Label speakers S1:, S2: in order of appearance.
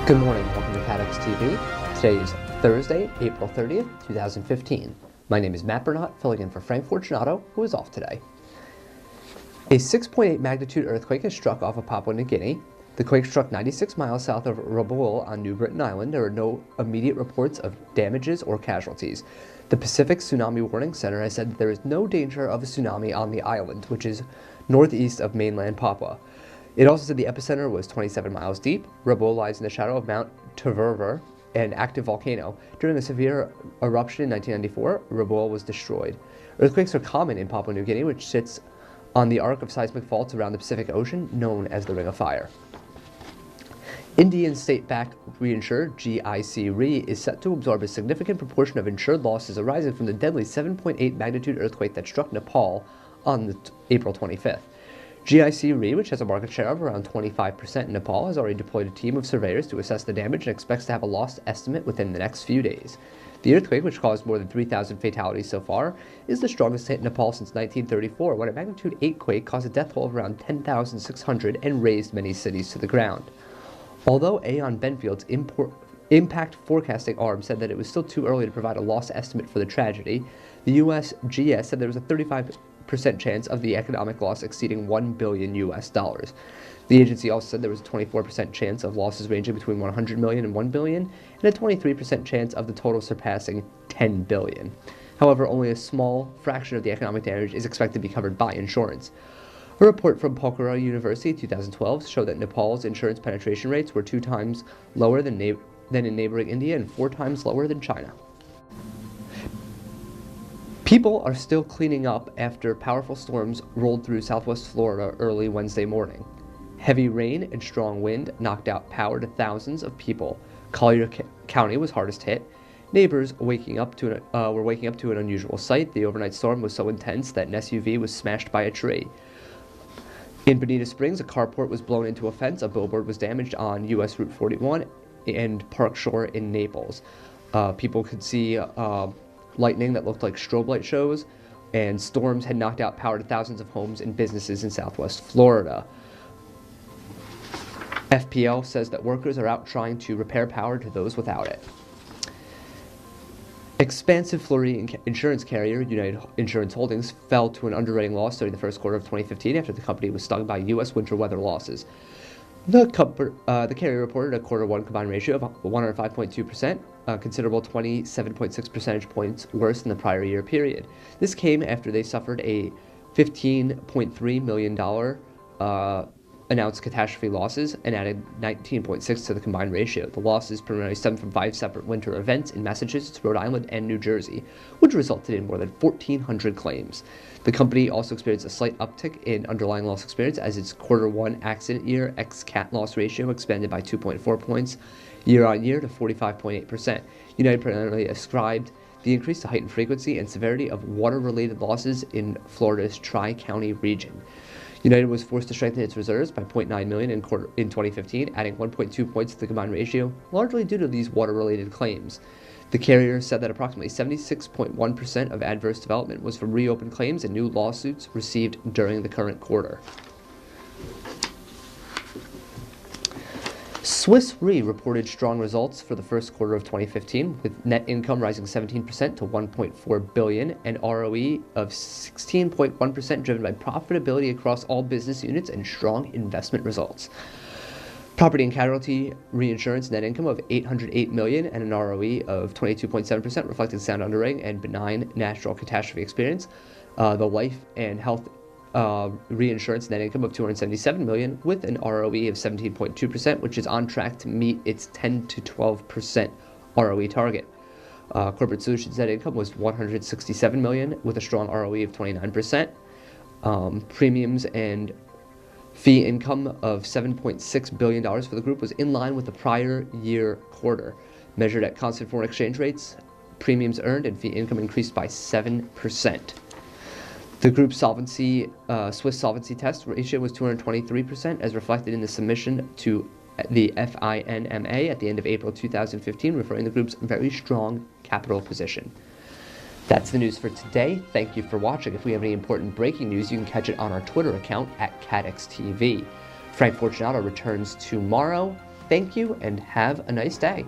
S1: Good morning, welcome to Catex TV. Today is Thursday, April 30th, 2015. My name is Matt Bernat, filling in for Frank Fortunato, who is off today. A 6.8 magnitude earthquake has struck off of Papua New Guinea. The quake struck 96 miles south of Rabaul on New Britain Island. There are no immediate reports of damages or casualties. The Pacific Tsunami Warning Center has said that there is no danger of a tsunami on the island, which is northeast of mainland Papua. It also said the epicenter was 27 miles deep. Rabaul lies in the shadow of Mount Tvrva, an active volcano. During a severe eruption in 1994, Rabaul was destroyed. Earthquakes are common in Papua New Guinea, which sits on the arc of seismic faults around the Pacific Ocean, known as the Ring of Fire. Indian state-backed reinsured GIC Re is set to absorb a significant proportion of insured losses arising from the deadly 7.8 magnitude earthquake that struck Nepal on April 25th. GIC Re, which has a market share of around 25% in Nepal, has already deployed a team of surveyors to assess the damage and expects to have a loss estimate within the next few days. The earthquake, which caused more than 3,000 fatalities so far, is the strongest hit in Nepal since 1934, when a magnitude 8 quake caused a death toll of around 10,600 and razed many cities to the ground. Although Aon Benfield's impact forecasting arm said that it was still too early to provide a loss estimate for the tragedy, the USGS said there was a 35% chance of the economic loss exceeding $1 billion. The agency also said there was a 24% chance of losses ranging between $100 million and $1 billion, and a 23% chance of the total surpassing $10 billion. However, only a small fraction of the economic damage is expected to be covered by insurance. A report from Pokhara University in 2012 showed that Nepal's insurance penetration rates were 2 times lower than in neighboring India and 4 times lower than China. People are still cleaning up after powerful storms rolled through southwest Florida early Wednesday morning. Heavy rain and strong wind knocked out power to thousands of people. Collier County was hardest hit. Neighbors were waking up to an unusual sight. The overnight storm was so intense that an SUV was smashed by a tree. In Bonita Springs, a carport was blown into a fence. A billboard was damaged on U.S. Route 41 and Park Shore in Naples. People could see lightning that looked like strobe light shows, and storms had knocked out power to thousands of homes and businesses in southwest Florida. FPL says that workers are out trying to repair power to those without it. Expansive Florida insurance carrier United Insurance Holdings fell to an underwriting loss during the first quarter of 2015 after the company was stung by U.S. winter weather losses. The carrier reported a quarter one combined ratio of 105.2%, a considerable 27.6 percentage points worse than the prior year period. This came after they suffered a $15.3 million announced catastrophe losses and added 19.6 to the combined ratio. The losses primarily stemmed from 5 separate winter events in Massachusetts, Rhode Island, and New Jersey, which resulted in more than 1,400 claims. The company also experienced a slight uptick in underlying loss experience as its quarter one accident year ex-cat loss ratio expanded by 2.4 points year on year to 45.8%. United primarily ascribed the increase to heightened frequency and severity of water-related losses in Florida's Tri-County region. United was forced to strengthen its reserves by $0.9 million in 2015, adding 1.2 points to the combined ratio, largely due to these water-related claims. The carrier said that approximately 76.1% of adverse development was from reopened claims and new lawsuits received during the current quarter. Swiss Re reported strong results for the first quarter of 2015, with net income rising 17% to $1.4 billion and ROE of 16.1%, driven by profitability across all business units and strong investment results. Property and casualty reinsurance net income of $808 million and an ROE of 22.7%, reflecting sound underwriting and benign natural catastrophe experience. The life and health reinsurance net income of $277 million with an ROE of 17.2%, which is on track to meet its 10 to 12% ROE target. Corporate Solutions net income was $167 million with a strong ROE of 29%. Premiums and fee income of $7.6 billion for the group was in line with the prior year quarter. Measured at constant foreign exchange rates, premiums earned and fee income increased by 7%. The group's Swiss solvency test ratio was 223%, as reflected in the submission to the FINMA at the end of April 2015, referring to the group's very strong capital position. That's the news for today. Thank you for watching. If we have any important breaking news, you can catch it on our Twitter account at Catex TV. Frank Fortunato returns tomorrow. Thank you and have a nice day.